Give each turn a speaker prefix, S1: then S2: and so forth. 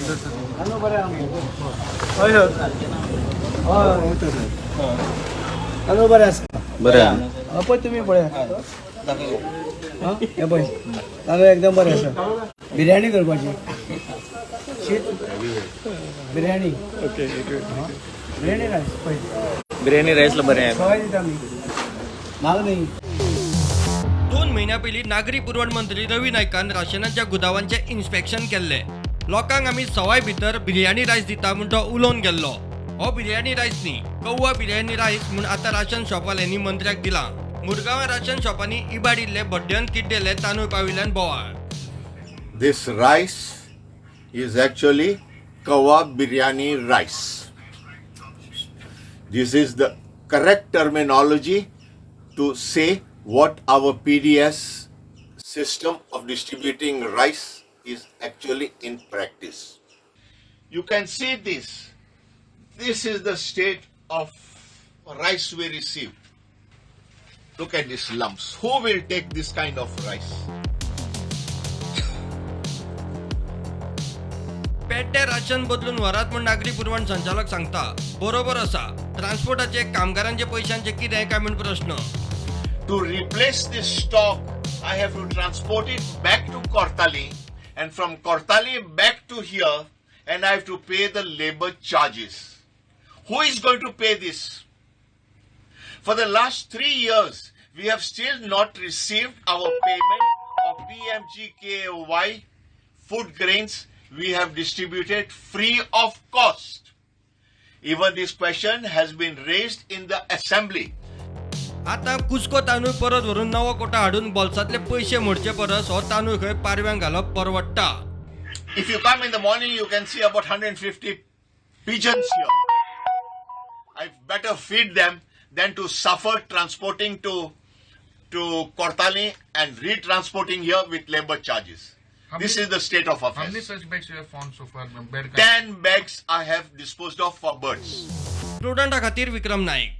S1: ano ba rin? Ayun. Oh, ito sir. Ano ba rin?
S2: बरं
S1: Apo तुम्ही बरे. हा हे बाय. तांदूळ एकदम बरे असं. बिर्याणी करपाची. बिर्याणी. ओके. बिर्याणी राईस पहिले.
S2: बिर्याणी राईसला बरं आहे
S1: सवाई देता मी. माग नाही.
S3: 2 महिन्यापयलीं नागरी पुरवण मंत्री रवी नायकान राशनाच्या गुदावांचे इन्स्पेक्शन केल्ले. लोकांक आमी सवाय भितर बिर्याणी रायस दिता म्हूण तो उलोवन गेल्लो. हो बिर्याणी रायस न्ही, कौवा बिर्याणी रायस म्हूण आतां राशन शॉपवाल्यांनी मंत्र्याक दिला. मुरगांव राशन शॉपांनी इबाडिल्ले बड्ड्यान किड्डेले तांदूळ पाविल्ल्यान बोवाळ.
S4: This rice is actually Kauva Biryani rice. This is the correct terminology to say what our PDS system of distributing rice is actually in practice. You can see this. This is the state of rice we receive. Look at these lumps. Who will take this kind of rice?
S3: पेड्डे ration बदलून व्हरात म्हूण नागरी पुरवण संचालक सांगता. बरोबर आसा. ट्रान्सपोर्टाचे कामगारांचे पयशांचे कितें काय म्हूण प्रश्न.
S4: To replace this stock, I have to transport it back to Kortali, and from Kortali back to here, and I have to pay the labor charges. Who is going to pay this? For the last 3 years, we have still not received our payment of PMGKY food grains we have distributed free of cost. Even this question has been raised in the assembly.
S3: आता कुस्को तांदूळ परत व्हरून नवो कोटा हाडून बोल्सांतले पयशे मोडचे परस हो तांदूळ खंय पारव्यांक घालप परवडटा.
S4: If you come in the morning, you can see about 150 pigeons here. I better feed them than to suffer transporting to Kortali and retransporting here with labor charges. This is the state of
S5: How many
S4: affairs.
S5: such bags you have found so far? Bed
S4: 10 bags I have disposed of for birds.
S3: प्रुडंटा खातीर विक्रम नाईक.